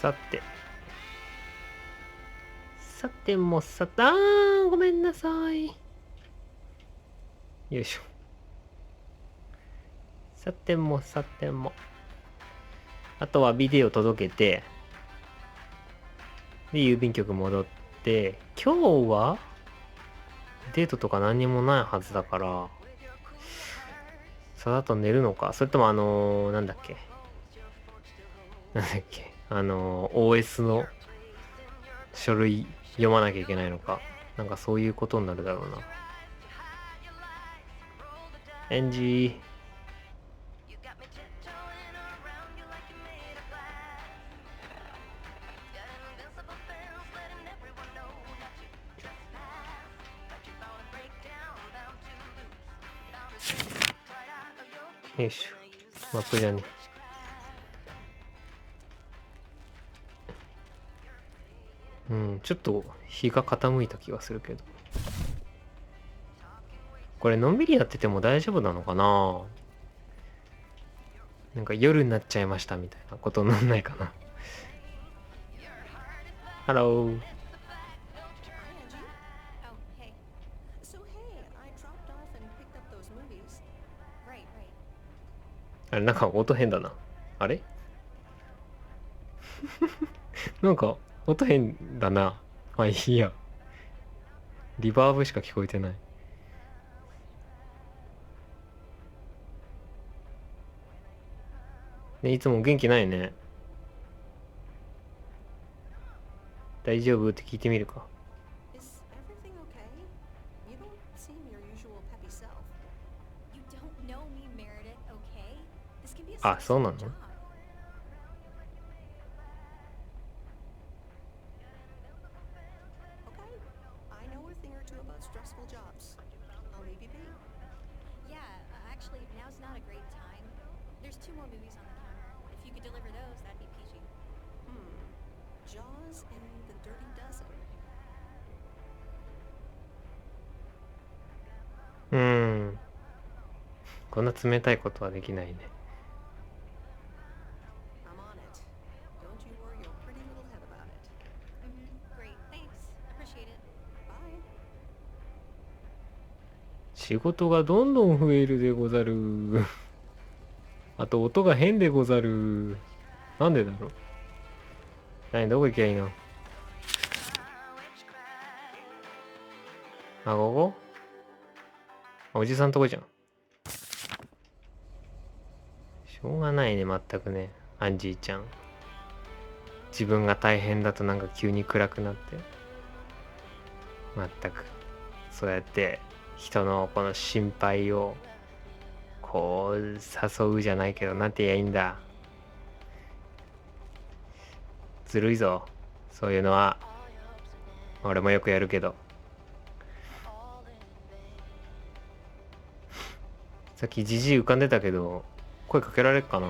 さて。さてもさて、ごめんなさい。よいしょ。さてもさても。あとはビデオ届けて、で、郵便局戻って、今日はデートとか何にもないはずだから、さだと寝るのか、それともなんだっけ。OS の書類読まなきゃいけないのか。なんかそういうことになるだろうな。エンジー。よいしょ。マップじゃね。ちょっと日が傾いた気がするけど。これのんびりやってても大丈夫なのかな。なんか夜になっちゃいましたみたいなことになんないかな。ハロー。あれ、なんか音変だな。あれなんか音変だな。まあいいや。リバーブしか聞こえてない。ね、いつも元気ないね。大丈夫って聞いてみるか。あ、そうなの？こんな冷たいことはできないね。仕事がどんどん増えるでござる。あと音が変でござる。なんでだろう。何、どこ行きゃいいの？あ、ここ？おじさんとこじゃん。しょうがないね、全くね。アンジーちゃん。自分が大変だとなんか急に暗くなって。全く。そうやって人のこの心配をこう誘うじゃないけど、なんて言えばいいんだ。ずるいぞ。そういうのは。俺もよくやるけど。さっきジジイ浮かんでたけど、声かけられるかな。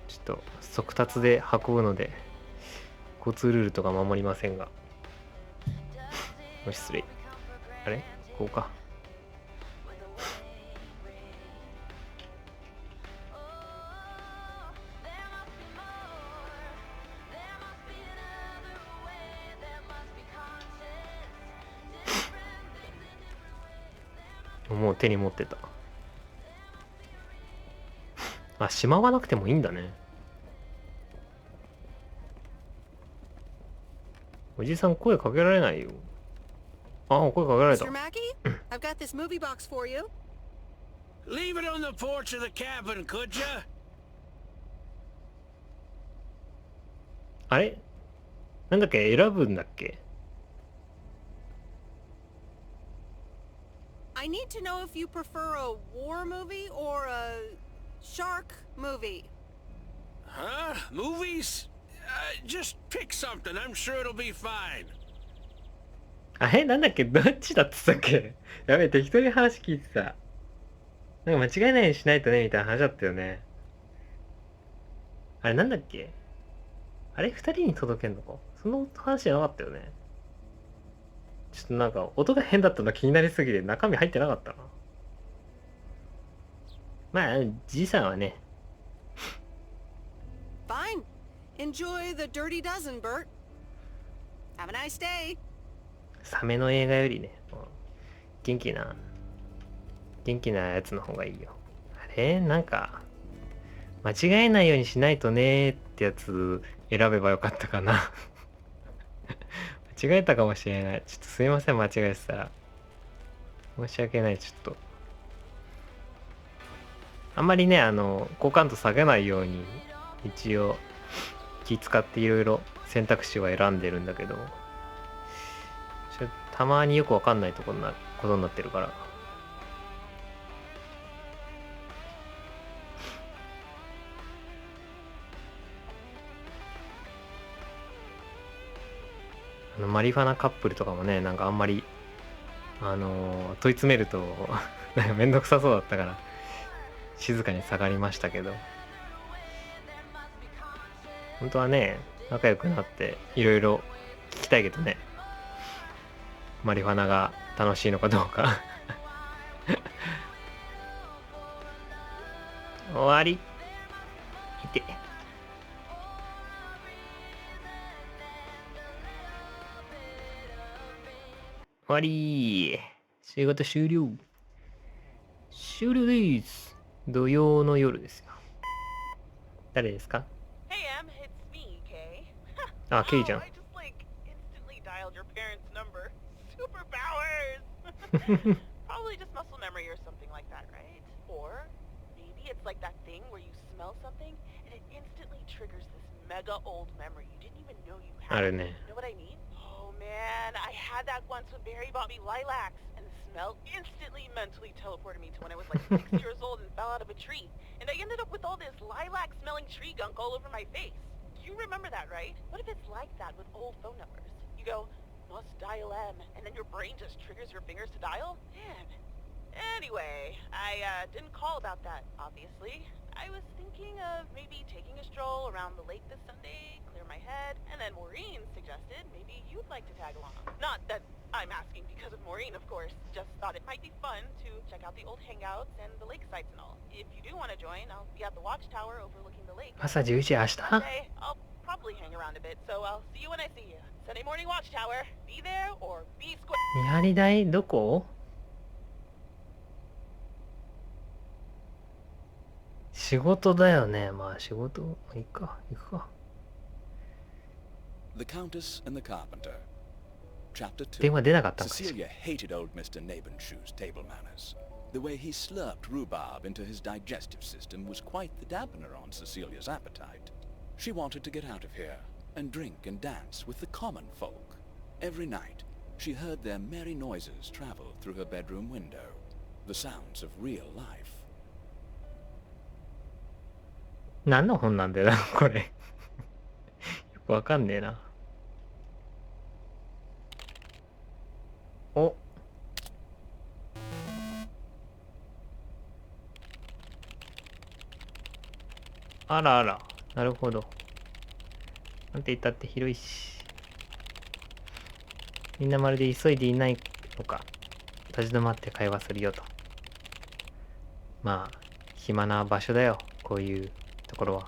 ちょっと速達で運ぶので交通ルールとか守りませんが。もし失礼。あれこうか。もう手に持ってた。あ、しまわなくてもいいんだね。おじさん声かけられないよ。あ、声かけられた。I've got this movie box for you. Leave it on the porch of the cabin, could ya? あれなんだっけ選ぶんだっけ？ I need to know if you prefer a war movie or a shark movie. Huh? Movies? Just pick something. I'm sure it'll be fine. あれなんだっけどっちだって言ったっけ？やべえ、適当に話聞いてた。なんか間違いないようにしないとね、みたいな話だったよね。あれなんだっけ？あれ二人に届けんのか？その話じゃなかったよね。ちょっとなんか音が変だったの気になりすぎて中身入ってなかったな。まあ、じいさんはね。Fine. Enjoy the Dirty Dozen, Bert. Have a nice day. サメの映画よりね、元気なやつの方がいいよ。あれなんか間違えないようにしないとねってやつ選べばよかったかな。間違えたかもしれない。ちょっとすいません、間違えてたら。申し訳ない。ちょっとあんまりね、好感度下げないように一応気使っていろいろ選択肢は選んでるんだけど、たまによくわかんないことになってるから。マリファナカップルとかもね、なんかあんまり問い詰めるとなんかめんどくさそうだったから静かに下がりましたけど、本当はね仲良くなっていろいろ聞きたいけどね、マリファナが楽しいのかどうか。終わり。いて。終わり。仕事終了。終了です。土曜の夜ですよ。誰ですか？ Hey Em, it's me, Kay. あ、ケイじゃん。 I just instantly dialed your parents' number. Superpowers! Probably just muscle memory or something like that, right? Or maybe it's like that thing where you smell something and it instantly triggers this mega old memory you didn't even know you あ had. るね。 You know what I mean? Oh man, I had that once when Barry bought me lilacs, and the smell instantly mentally teleported me to when I was like 6 years old and fell out of a tree, and I ended up with all this lilac-smelling tree gunk all over my face. You remember that, right? What if it's like that with old phone numbers? You go, must dial M, and then your brain just triggers your fingers to dial? Man. Anyway, I didn't call about that, obviously. I was thinking of maybe taking a stroll around the lake this Sunday, clear my head, and then Maureen suggested maybe you'd like to tag along. Not that I'm asking because of Maureen, of course. Just thought it might be fun to check out the old hangouts and the lake sites and all. If you do want to join, I'll be at the watchtower overlooking the lake. 朝11時明日？ Sunday, I'll probably hang around a bit, so I'll see you when I see you. Sunday morning watchtower. Be there or be square. 見張り台どこ？仕事だよね。まあ仕事いいか、行くか。 The Countess and the Carpenter. Chapter 2. 電話出なかったんかしら。 Cecilia hated old Mr. Nabenshoe's table manners. The way he slurped rhubarb into his digestive system was quite the dampener on Cecilia's appetite. She wanted to get out of here and drink and dance with the common folk. Every night, she heard their merry noises travel through her bedroom window. The sounds of real life. 何の本なんだよな、これ。よくわかんねえな。お。あらあら、なるほど。なんて言ったって広いし。みんなまるで急いでいないのか。立ち止まって会話するよと。まあ、暇な場所だよ、こういうところは。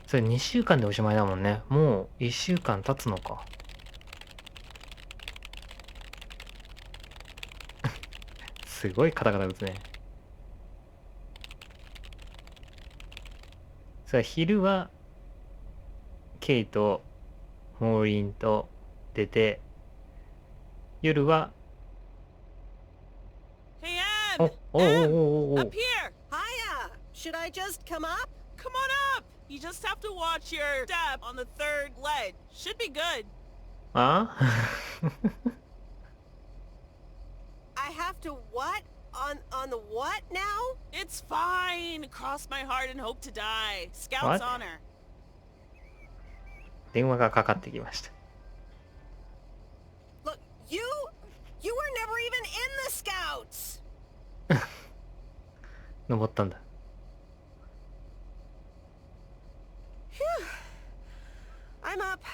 それ2週間でおしまいだもんね。もう1週間経つのか。すごいカタカタ打つね。さあ昼はケイとモーリンと出て、夜は Hey, お Em! おおおおお Up here! Hiya! Should I just come up? Come on up! You just have to watch your step on the third ledge. Should be good. あI have to what? On the what now? It's fine. Cross my heart and hope to die. Scout's What? honor. 電話がかかってきました。 Look, you were never even in the Scouts! 登ったんだ。Phew. I'm up.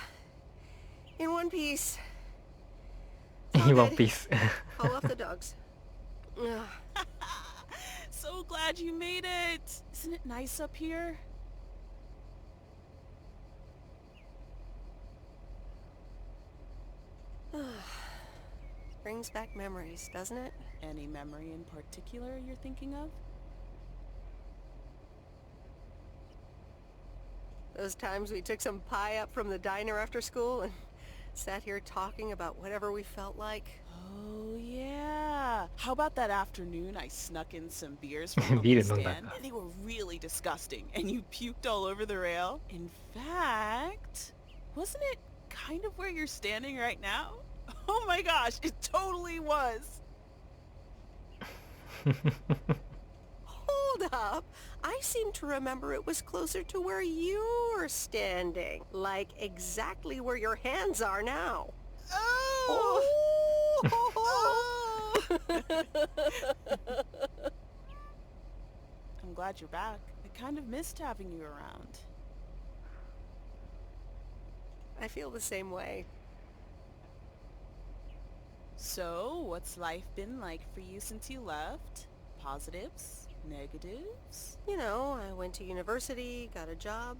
In one piece. ワンピース。 Call off the dogs. Ugh. So so glad you made it. Isn't it nice up here? Brings back memories, doesn't it? Any memory in particular you're thinking of? Those times we took some pie up from the diner after school and sat here talking about whatever we felt like. Oh, yeah. How about that afternoon I snuck in some beers from Beer Uncle飲んだ Stan? They were really disgusting, and you puked all over the rail. In fact, wasn't it kind of where you're standing right now? Oh my gosh, it totally was. Hold up. I seem to remember it was closer to where you're standing. Like exactly where your hands are now. Oh! Oh! I'm glad you're back. I kind of missed having you around. I feel the same way. So, what's life been like for you since you left? Positives? Negatives? You know, I went to university, got a job.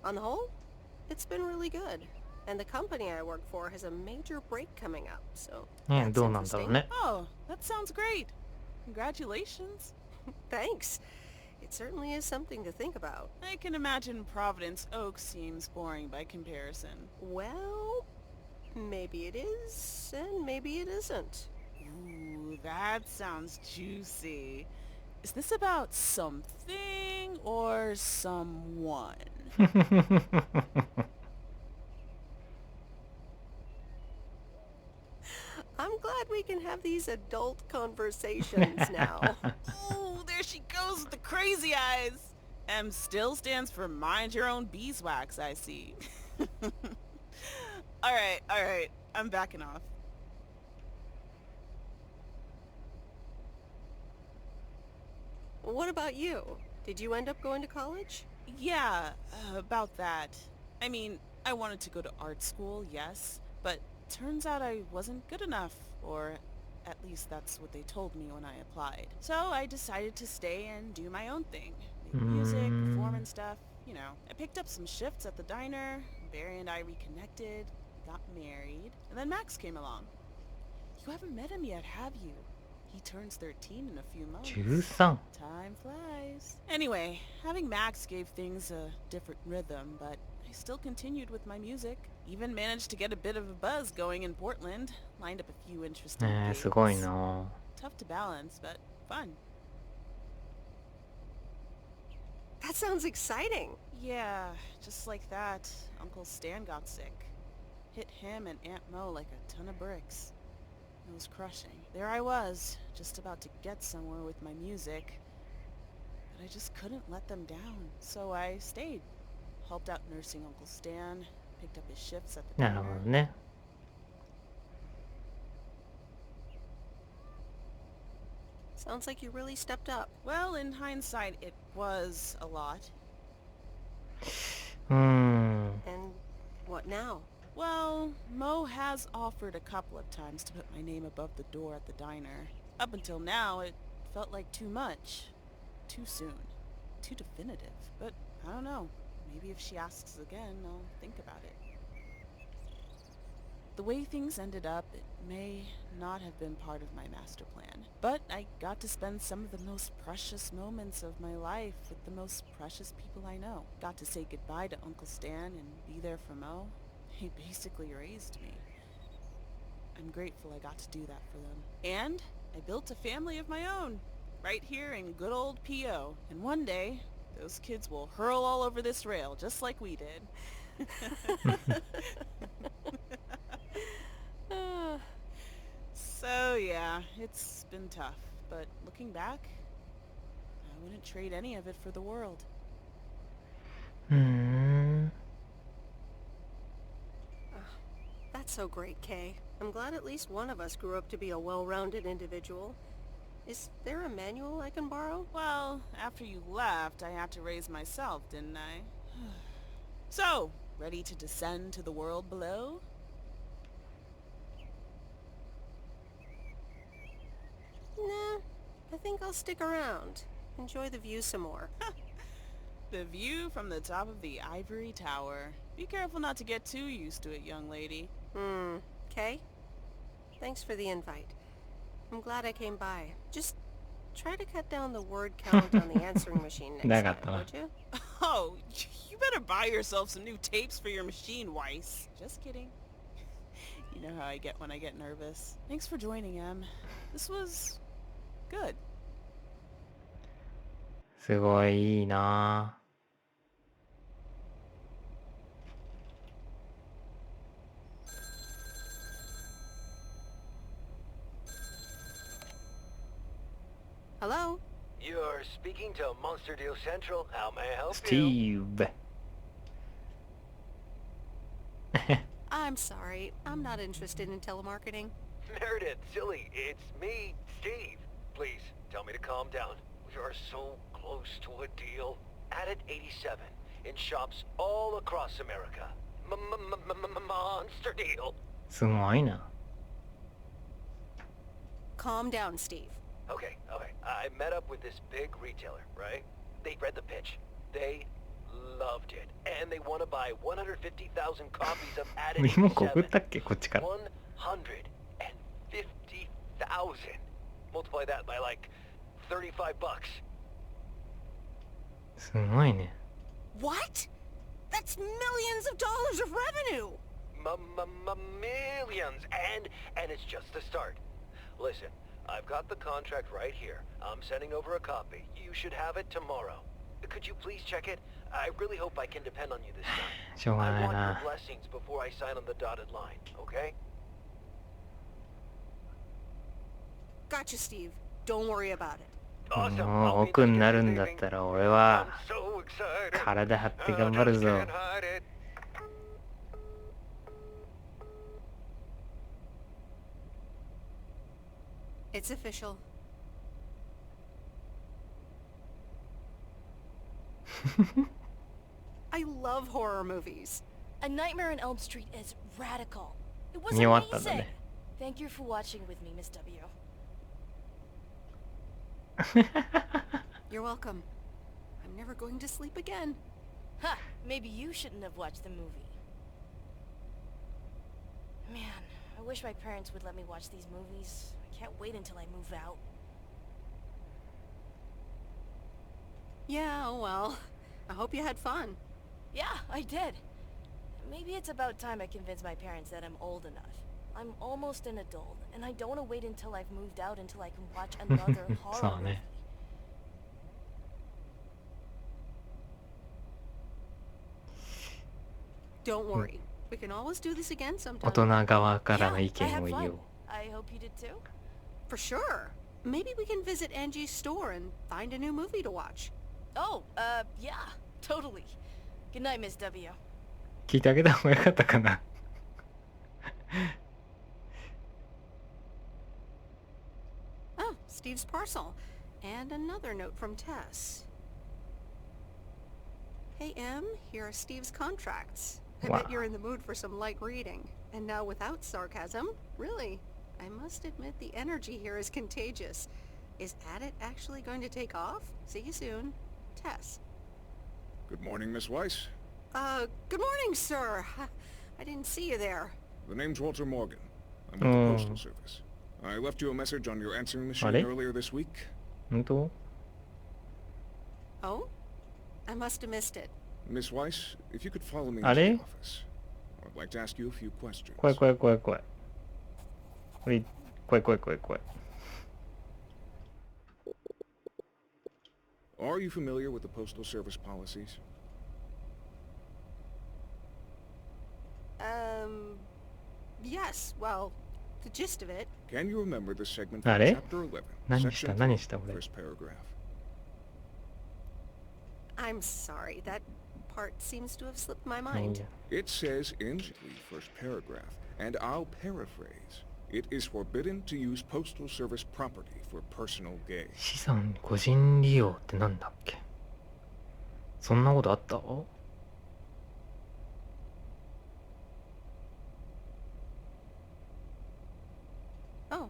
On the whole, it's been really good. And the company I work for has a major break coming up, so ね、 that's どうなんだろう interesting. ね。 Oh, that sounds great. Congratulations. Thanks. It certainly is something to think about. I can imagine Providence Oak seems boring by comparison. Well, maybe it is, and maybe it isn't. Ooh, that sounds juicy. Is this about something or someone? I'm glad we can have these adult conversations now. Oh, there she goes with the crazy eyes. M still stands for mind your own beeswax, I see. All right, I'm backing off. What about you? Did you end up going to college? Yeah, about that. I mean, I wanted to go to art school, yes, but turns out I wasn't good enough, or at least that's what they told me when I applied. So I decided to stay and do my own thing. Make music, perform and stuff, you know. I picked up some shifts at the diner, Barry and I reconnected, got married, and then Max came along. You haven't met him yet, have you? He turns 13 in a few months. 13? Time flies. Anyway, having Max gave things a different rhythm, but I still continued with my music. Even managed to get a bit of a buzz going in Portland. Lined up a few interesting ねえ、 gigs. すごいな。 Tough to balance, but fun. That sounds exciting. Yeah, just like that, Uncle Stan got sick. Hit him and Aunt Mo like a ton of bricks. It was crushing. There I was, just about to get somewhere with my music. But I just couldn't let them down, so I stayed. Helped out nursing Uncle Stan, picked up his shifts at the なるほ diner. どね。 Sounds like you really stepped up. Well, in hindsight, it was a lot. うーん。 And what now? Well, Mo has offered a couple of times to put my name above the door at the diner. Up until now, it felt like too much. Too soon. Too definitive. But I don't know. Maybe if she asks again, I'll think about it. The way things ended up, it may not have been part of my master plan. But I got to spend some of the most precious moments of my life with the most precious people I know. Got to say goodbye to Uncle Stan and be there for Mo. He basically raised me. I'm grateful I got to do that for them. And I built a family of my own, right here in good old P.O. And one day, those kids will hurl all over this rail, just like we did. So yeah, it's been tough, but looking back, I wouldn't trade any of it for the world. うーん。 That's so great, Kay. I'm glad at least one of us grew up to be a well-rounded individual. Is there a manual I can borrow? Well, after you left, I had to raise myself, didn't I? So, ready to descend to the world below? Nah, I think I'll stick around. Enjoy the view some more. The view from the top of the ivory tower. Be careful not to get too used to it, young lady. Okay? Thanks for the invite. I'm glad I came by. Just try to cut down the word count on the answering machine next time, would you? Oh, you better buy yourself some new tapes for your machine, Weiss. Just kidding. You know how I get when I get nervous. Thanks for joining, Em. This was good. すごいいいな。Hello? You're speaking to Monster Deal Central. How may I help Steve. I'm sorry. I'm not interested in telemarketing. Meredith, silly, it's me, Steve. Please, tell me to calm down. We are so close to a deal. Added 87 in shops all across America. Monster Deal. すごいな。Calm down, Steve. Okay. I met up with this big retailer, right? They read the pitch. They loved it. And they want to buy 150,000 copies of Added リモコン送っ 87. たっけこっちから。 150,000. Multiply that by like $35. すごいね。What? That's millions of dollars of revenue! Millions. And it's just the start. Listen, I've got the contract right here. I'm sending over a copy. You should have it tomorrow. Could you please check it? I really hope I can depend on you this time. しょうが I ない want your な。 blessings before I sign on the dotted line, okay? Gotcha, Steve. Don't worry about it. もう奥になるんだったら俺は I'm so excited. 体張って頑張るぞ。 Can't hide it. It's official. I love horror movies. A Nightmare on Elm Street is radical. It was 見終わったんだ amazing. ね。 Thank you for watching with me, Miss W. You're welcome. I'm never going to sleep again. Ha! Maybe you shouldn't have watched the movie. Man, I wish my parents would let me watch these movies. I can't wait until I move out. Yeah, oh well. I hope you had fun. Yeah, I did. Maybe it's about time I convince my parents that I'm old enough. I'm almost an adult, and I don't want to wait until I've moved out until I can watch another horror そう movie. ね。 Don't worry. We can always do this again 大 sometime. 人側からの Yeah, 意 I 見 had を言お fun. う。 I hope you did too. For sure. Maybe we can visit Angie's store and find a new movie to watch. Oh, yeah, totally. Good night, Miss W. 聞いてあげた方がよかったかな。Oh, Steve's parcel. And another note from Tess. Hey, Em, here are Steve's contracts. I Wow. bet you're in the mood for some light reading. And now without sarcasm, really. I must admit the energy here is contagious. Is Addit actually going to take off? See you soon. Tess. Good morning, Miss Weiss. Good morning, sir. I didn't see you there. The name's Walter Morgan. I'm with the Postal Service. I left you a message on your answering machine あれ？ earlier this week. 本当？ Oh? I must have missed it. Miss Weiss, if you could follow me あ into れ？ the office. I would like to ask you a few questions. 怖い怖い怖い怖い。おい、怖い怖い怖い怖い。 Are you familiar with the Postal Service policies? Yes, well, the gist of it. Can you remember the segment あ from れ？ Chapter 11, 何し Section た 3, 何した俺。 first paragraph? I'm sorry, that part seems to have slipped my まあいい mind. や。 It says in the first paragraph, and I'll paraphrase. It is forbidden to use Postal Service property for personal gain. 資産個人利用ってなんだっけ？そんなことあった？ Oh,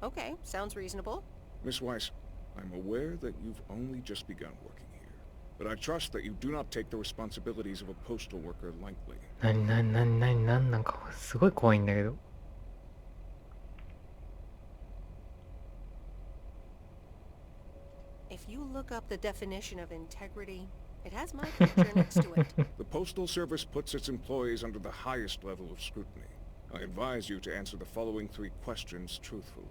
okay. sounds reasonable. Miss Weiss, I'm aware that you've only just begun working here, but I trust that you do not take the responsibilities of a postal worker lightly. なんかすごい怖いんだけど。If you look up the definition of integrity, it has my picture next to it. The Postal Service puts its employees under the highest level of scrutiny. I advise you to answer the following 3 questions truthfully.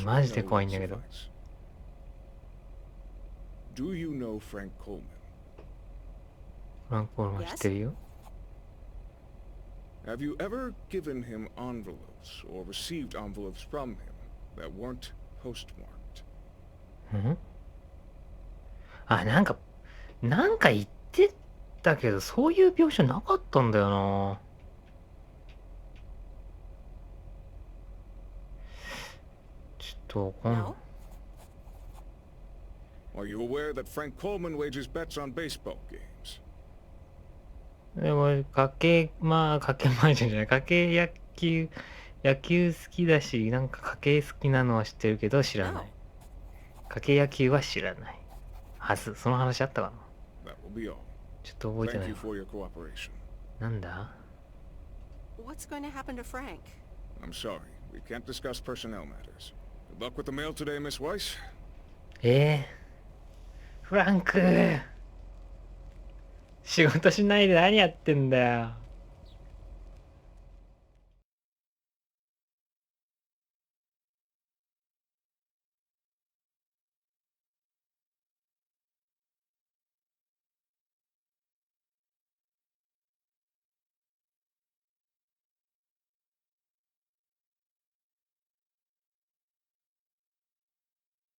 マジで怖いんだけど。Do you know Frank Coleman? フランク・コールマン知ってるよ。Have you ever given him envelopes or received envelopes from him that weren't postmarked? なんか言ってたけど、そういう描写なかったんだよな。ちょっとわかんない。Are you aware that Frank Coleman wages bets on baseball games? でも、家計前じゃない。家計野球好きだし、なんか家計好きなのは知ってるけど知らない。家計野球は知らない。はず、その話あったかな。That will be all. ちょっと覚えてない Thank you for your cooperation. なんだ What's going to happen to Frank? I'm sorry, we can't discuss personnel matters. Good luck with the mail today, Miss Weiss. フランク仕事しないで何やってんだよ。